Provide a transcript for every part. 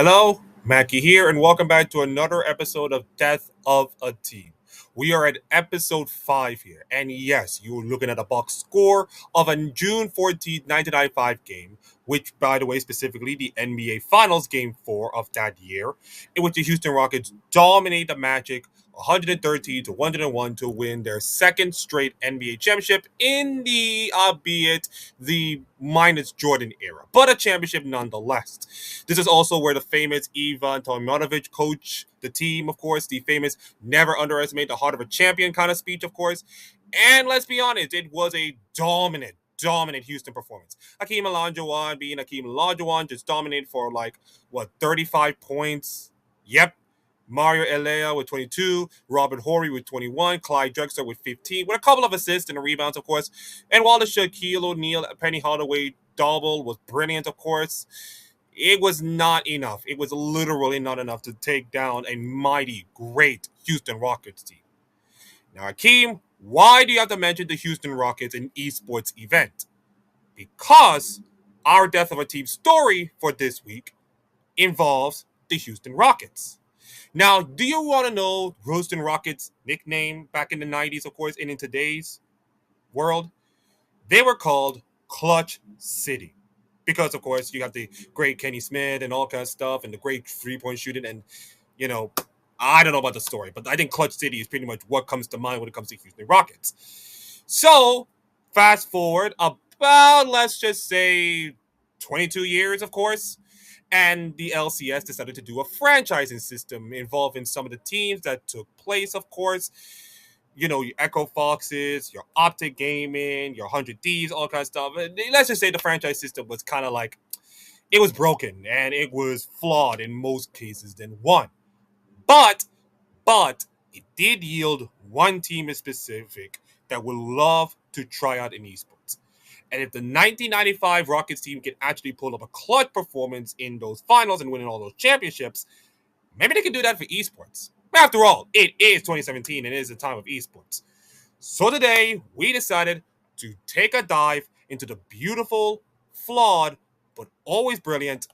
Hello, Mackie here, and welcome back to another episode of Death of a Team. We are at episode 5 here, and yes, you're looking at a box score of a June 14th, 1995 game, which, by the way, specifically the NBA Finals Game 4 of that year, in which the Houston Rockets dominate the Magic 113 to 101 to win their second straight NBA championship in the, albeit the minus Jordan era, but a championship nonetheless. This is also where the famous Ivan Tomjanovich coached the team, of course, the famous never underestimate the heart of a champion kind of speech, of course. And let's be honest, it was a dominant Houston performance. Hakeem Olajuwon being Hakeem Olajuwon just dominated for 35 points. Yep. Mario Elea with 22, Robert Horry with 21, Clyde Drexler with 15, with a couple of assists and rebounds, of course. And while the Shaquille O'Neal, Penny Hardaway double was brilliant, of course, it was not enough. It was literally not enough to take down a mighty, great Houston Rockets team. Now, Akeem, why do you have to mention the Houston Rockets in esports event? Because our Death of a Team story for this week involves the Houston Rockets. Now, do you want to know Houston Rockets' nickname back in the 90s, of course, and in today's world? They were called Clutch City. Because, of course, you got the great Kenny Smith and all kinds of stuff and the great three-point shooting. And, you know, I don't know about the story, but I think Clutch City is pretty much what comes to mind when it comes to Houston Rockets. So, fast forward about, let's just say, 22 years, of course, and the LCS decided to do a franchising system involving some of the teams that took place, of course. You know, your Echo Foxes, your Optic Gaming, your 100 Ds, all kinds of stuff. Let's just say the franchise system was kind of like, it was broken and it was flawed in most cases than one. But, but it did yield one team in specific that would love to try out in esports. And if the 1995 Rockets team can actually pull up a clutch performance in those finals and winning all those championships, maybe they can do that for esports. After all, it is 2017 and it is the time of esports. So today, we decided to take a dive into the beautiful, flawed, but always brilliant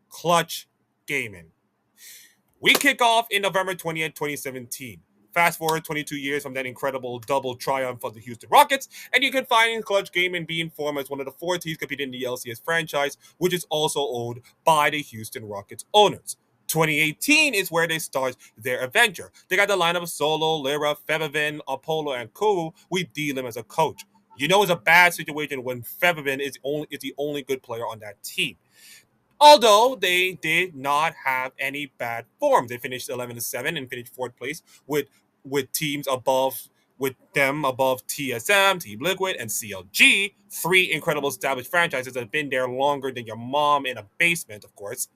clutch gaming. We kick off in November 20th, 2017. Fast forward 22 years from that incredible double triumph for the Houston Rockets, and you can find Clutch Gaming being formed as one of the four teams competing in the LCS franchise, which is also owned by the Houston Rockets owners. 2018 is where they start their adventure. They got the lineup of Solo, Lyra, Fevivin, Apollo, and Ku with D-Lim as a coach. You know it's a bad situation when Fevivin is the only good player on that team. Although they did not have any bad form. They finished 11-7 and finished fourth place with teams above with them above TSM, Team Liquid, and CLG, three incredible established franchises that have been there longer than your mom in a basement, of course.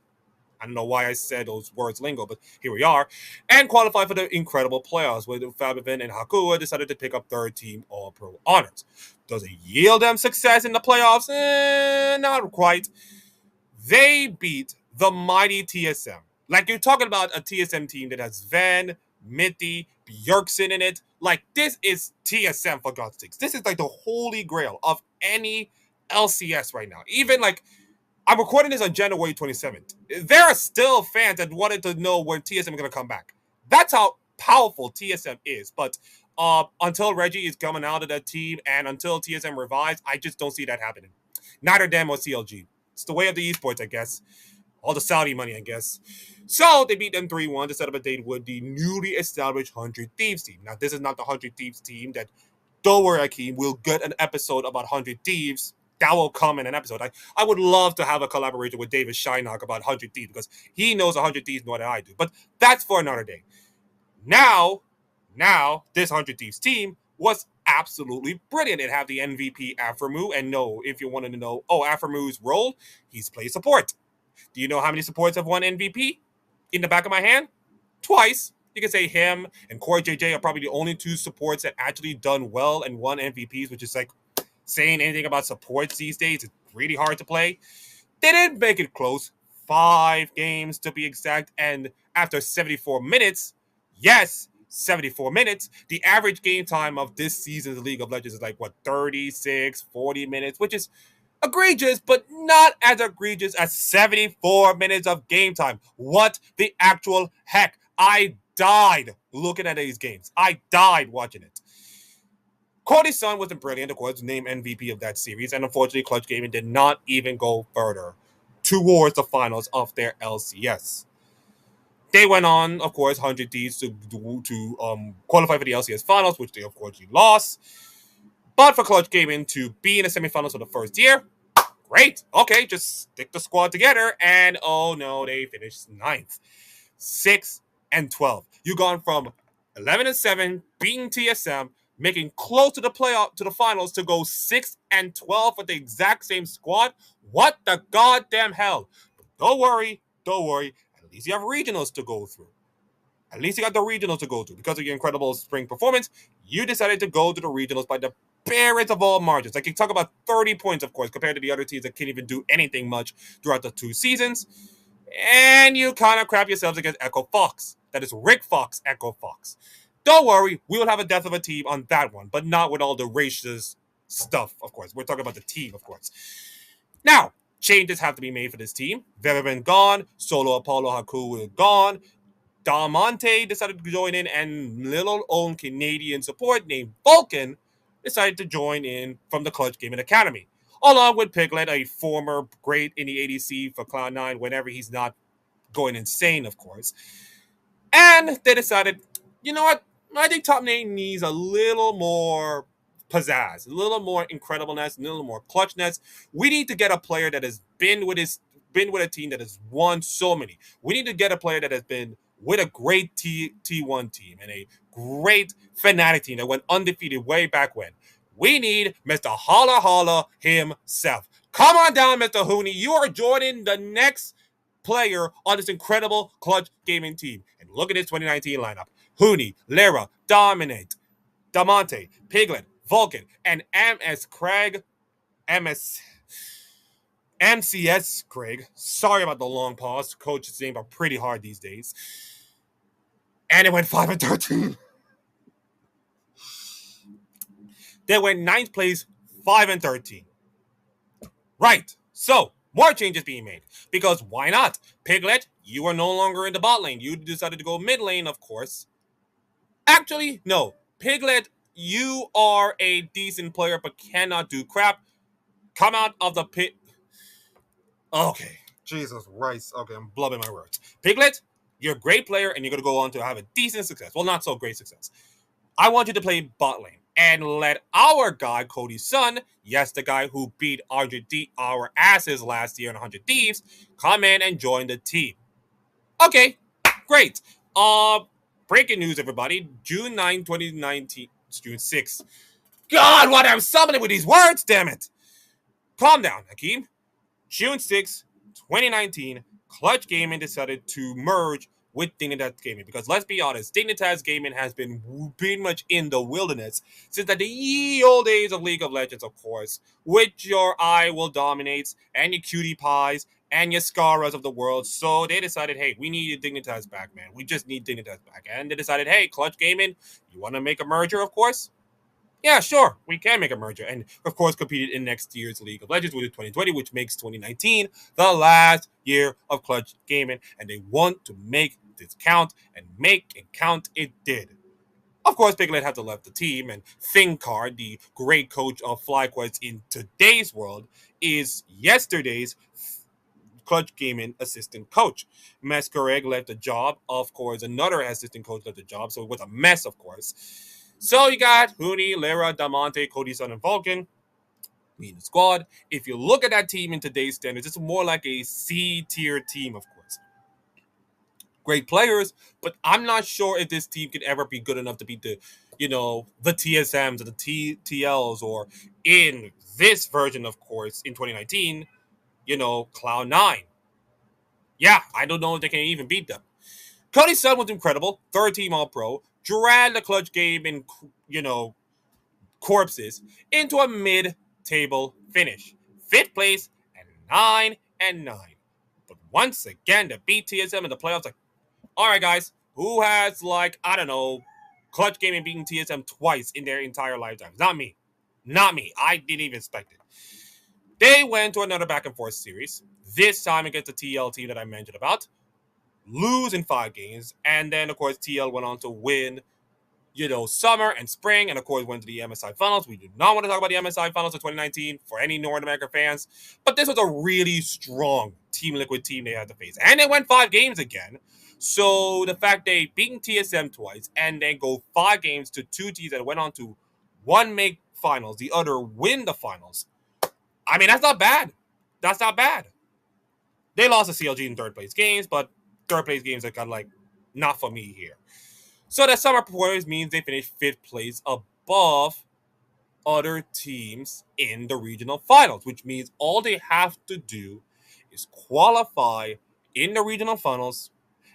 I don't know why I said those words lingo, but here we are. And qualified for the incredible playoffs with Fabivin and Hakua decided to pick up third team All-Pro honors. Does it yield them success in the playoffs? Not quite. They beat the mighty TSM. Like you're talking about a TSM team that has Van, Mitty, Bjorkson in it. Like this is TSM for God's sakes. This is like the holy grail of any LCS right now. Even like I'm recording this on January 27th. There are still fans that wanted to know when TSM is going to come back. That's how powerful TSM is. But until Reggie is coming out of that team and until TSM revives, I just don't see that happening. Neither them or CLG. It's the way of the esports, I guess. All the Saudi money, I guess. So they beat them 3-1 to set up a date with the newly established 100 Thieves team. Now, this is not the 100 Thieves team that, don't worry, Akeem, we'll get an episode about 100 Thieves. That will come in an episode. I would love to have a collaboration with David Shynock about 100 Thieves because he knows 100 Thieves more than I do. But that's for another day. Now, this 100 Thieves team was absolutely brilliant. It had the MVP Aframu, and no, if you wanted to know, Aframu's role, he's played support. Do you know how many supports have won MVP? In the back of my hand? Twice. You can say him and Corey JJ are probably the only two supports that actually done well and won MVPs, which is like saying anything about supports these days. It's really hard to play. They didn't make it close. 5 games to be exact. And after 74 minutes, yes, 74 minutes, the average game time of this season's League of Legends is like, 36, 40 minutes, which is Egregious, but not as egregious as 74 minutes of game time. What the actual heck? I died looking at these games. I died watching it. Cody's son wasn't brilliant, of course, named MVP of that series, and unfortunately, Clutch Gaming did not even go further towards the finals of their LCS. They went on, of course, 100 Ds to qualify for the LCS finals, which they, of course, lost. But for Clutch Gaming to be in the semifinals for the first year, great. Okay, just stick the squad together. And oh no, they finished ninth. 6-12. You gone from 11-7, beating TSM, making close to the playoff to the finals to go 6-12 with the exact same squad. What the goddamn hell? Don't worry, don't worry. At least you have regionals to go through. At least you got the regionals to go to. Because of your incredible spring performance, you decided to go to the regionals by the barest of all margins. Like you talk about 30 points, of course, compared to the other teams that can't even do anything much throughout the two seasons. And you kind of crap yourselves against Echo Fox. That is Rick Fox, Echo Fox. Don't worry, we will have a death of a team on that one, but not with all the racist stuff, of course. We're talking about the team, of course. Now, changes have to be made for this team. Veteran gone, Solo Apollo Haku gone, Damonte decided to join in, and little own Canadian support named Vulcan decided to join in from the Clutch Gaming Academy. Along with Piglet, a former great in the ADC for Cloud9 whenever he's not going insane, of course. And they decided, you know what? I think top 9 needs a little more pizzazz, a little more incredibleness, a little more clutchness. We need to get a player that has been with a team that has won so many. We need to get a player that has been with a great T1 team and a great Fnatic team that went undefeated way back when. We need Mr. Holla Holla himself. Come on down, Mr. Hooney. You are joining the next player on this incredible Clutch Gaming team. And look at this 2019 lineup. Hooney, Lara, Dominate, Damonte, Piglet, Vulcan, and MS Craig. MS MCS Craig. Sorry about the long pause. Coach's name are pretty hard these days. And it went 5-13. They went ninth place, 5-13. Right. So, more changes being made. Because why not? Piglet, you are no longer in the bot lane. You decided to go mid lane, of course. Actually, no. Piglet, you are a decent player but cannot do crap. Come out of the pit. Okay. Jesus Christ. Okay, I'm blubbing my words. Piglet, you're a great player and you're going to go on to have a decent success. Well, not so great success. I want you to play bot lane and let our guy, Cody's son, yes, the guy who beat our asses last year in 100 Thieves, come in and join the team. Okay, great. Breaking news, everybody. June 9, 2019. June 6th. God, what I'm summoning with these words, damn it. Calm down, Hakeem. June 6th, 2019, Clutch Gaming decided to merge with Dignitas Gaming. Because let's be honest, Dignitas Gaming has been pretty much in the wilderness since the ye old days of League of Legends, of course, which your eye will dominate, and your cutie pies, and your Scaras of the world. So they decided, hey, we need Dignitas back, man. We just need Dignitas back. And they decided, hey, Clutch Gaming, you want to make a merger, of course? Yeah, sure, we can make a merger. And of course, competed in next year's League of Legends, which is 2020, which makes 2019 the last year of Clutch Gaming. And they want to make this count, and make it count it did. Of course, Piglet had to left the team, and Thinkard, the great coach of FlyQuest in today's world, is yesterday's Clutch Gaming assistant coach. Masquerade left the job. Of course, another assistant coach left the job, so it was a mess, of course. So you got Hooney, Lara, Damonte, Cody, Sun, and Vulcan in the squad. If you look at that team in today's standards, it's more like a C tier team, of course. Great players, but I'm not sure if this team could ever be good enough to beat the TSMs or the TLs, or in this version, of course, in 2019, Cloud9. Yeah, I don't know if they can even beat them. Cody's son was incredible. Third team All Pro. Dragged the Clutch game in, corpses into a mid-table finish. Fifth place and 9-9. But once again, the BTSM in the playoffs, like, all right, guys, who has, I don't know, Clutch Gaming beating TSM twice in their entire lifetimes? Not me. Not me. I didn't even expect it. They went to another back and forth series. This time against the TL team that I mentioned about, lose in 5 games, and then of course TL went on to win, summer and spring, and of course went to the MSI finals. We do not want to talk about the MSI finals of 2019 for any North American fans, but this was a really strong Team Liquid team they had to face, and they went 5 games again. So the fact they beaten TSM twice and then go 5 games to two teams that went on to one make finals, the other win the finals. I mean, that's not bad. That's not bad. They lost to CLG in third place games, but third place games are kind of like not for me here. So that summer performance means they finished fifth place above other teams in the regional finals, which means all they have to do is qualify in the regional finals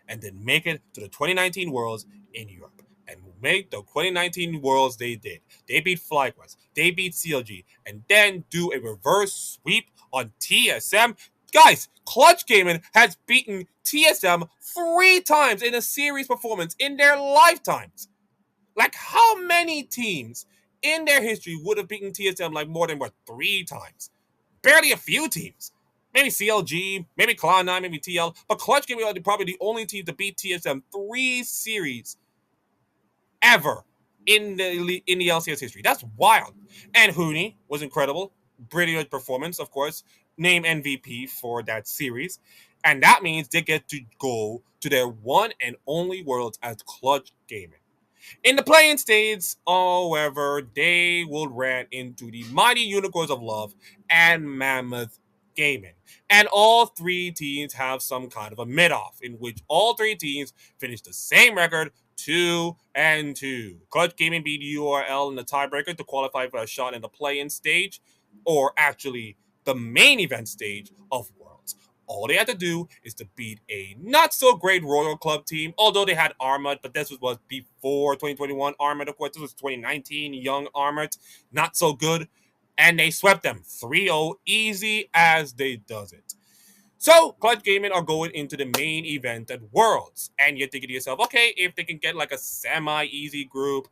and then make it to the 2019 Worlds in Europe. And make the 2019 Worlds they did. They beat FlyQuest, they beat CLG, and then do a reverse sweep on TSM. Guys, Clutch Gaming has beaten TSM 3 times in a series performance in their lifetimes. Like, how many teams in their history would have beaten TSM like more than 3 times? Barely a few teams. Maybe CLG, maybe Cloud9, maybe TL, but Clutch Gaming are probably the only team to beat TSM 3 series ever in the LCS history. That's wild. And Hooney was incredible. Brilliant performance, of course. Named MVP for that series. And that means they get to go to their one and only Worlds as Clutch Gaming. In the playing stage, however, they will run into the Mighty Unicorns of Love and Mammoth Gaming. And all 3 teams have some kind of a mid-off in which all 3 teams finish the same record, 2-2. Clutch Gaming beat URL in the tiebreaker to qualify for a shot in the play-in stage, or actually the main event stage of Worlds. All they had to do is to beat a not so great Royal Club team, although they had Armored, but this was before 2021 Armored, of course. This was 2019 Young Armored, not so good. And they swept them 3-0, easy as they does it. So, Clutch Gaming are going into the main event at Worlds. And you're thinking to yourself, okay, if they can get like a semi-easy group,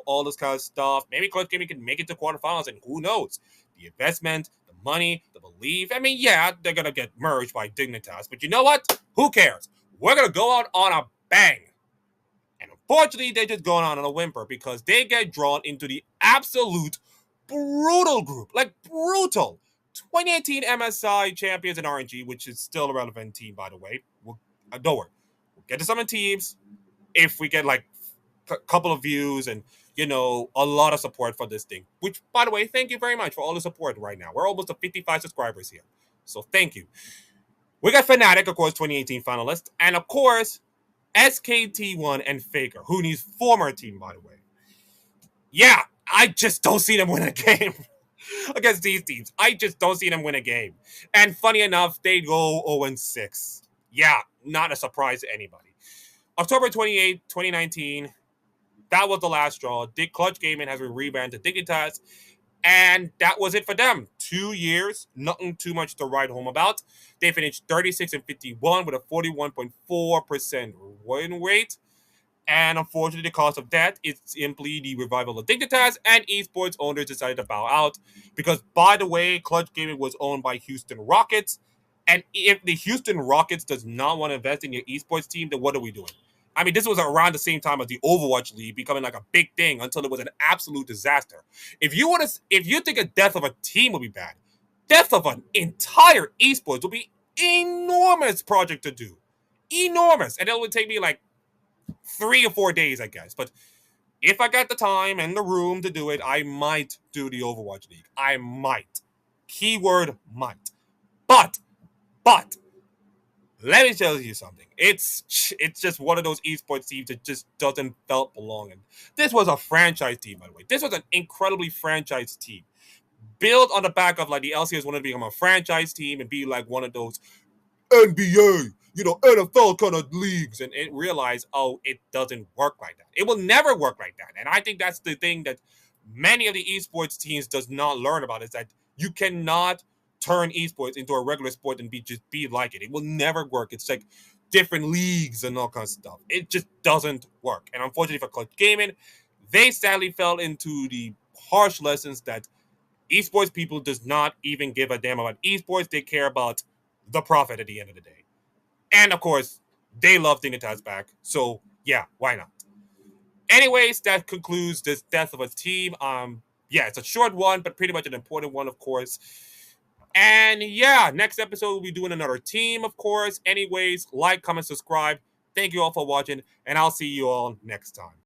all this kind of stuff, maybe Clutch Gaming can make it to quarterfinals, and who knows? The investment, the money, the belief. I mean, yeah, they're going to get merged by Dignitas, but you know what? Who cares? We're going to go out on a bang. And unfortunately, they're just going on a whimper because they get drawn into the absolute brutal group. Like, brutal. 2018 MSI champions in RNG, which is still a relevant team, by the way. Don't worry. We'll get to some teams if we get like a couple of views and, a lot of support for this thing. Which, by the way, thank you very much for all the support right now. We're almost at 55 subscribers here. So thank you. We got Fnatic, of course, 2018 finalist. And, of course, SKT1 and Faker, Hooney's former team, by the way. Yeah, I just don't see them win a game against these teams. I just don't see them win a game. And funny enough, they go 0-6. Yeah, not a surprise to anybody. October 28, 2019, that was the last straw. Clutch Gaming has been rebranded to Dignitas, and that was it for them. 2 years, nothing too much to write home about. They finished 36-51 with a 41.4% win rate. And unfortunately, the cause of that is simply the revival of Dignitas, and esports owners decided to bow out. Because, by the way, Clutch Gaming was owned by Houston Rockets. And if the Houston Rockets does not want to invest in your esports team, then what are we doing? I mean, this was around the same time as the Overwatch League becoming like a big thing until it was an absolute disaster. If you think a death of a team will be bad, death of an entire esports will be enormous project to do. Enormous. And it would take me like 3 or 4 days, I guess. But if I got the time and the room to do it, I might do the Overwatch League. I might. Keyword might. But, let me tell you something. It's just one of those esports teams that just doesn't felt belonging. This was a franchise team, by the way. This was an incredibly franchise team. Built on the back of like the LCS wanted to become a franchise team and be like one of those NBA, NFL kind of leagues, and it realized, oh, it doesn't work like that. It will never work like that. And I think that's the thing that many of the esports teams does not learn about, is that you cannot turn esports into a regular sport and be like it. It will never work. It's like different leagues and all kinds of stuff. It just doesn't work. And unfortunately for Clutch Gaming, they sadly fell into the harsh lessons that Esports people does not even give a damn about esports. They care about the profit at the end of the day. And of course, they love Dignitas back. So yeah, why not? Anyways, that concludes this death of a team. Yeah, it's a short one, but pretty much an important one, of course. And yeah, next episode we'll be doing another team, of course. Anyways, like, comment, subscribe. Thank you all for watching, and I'll see you all next time.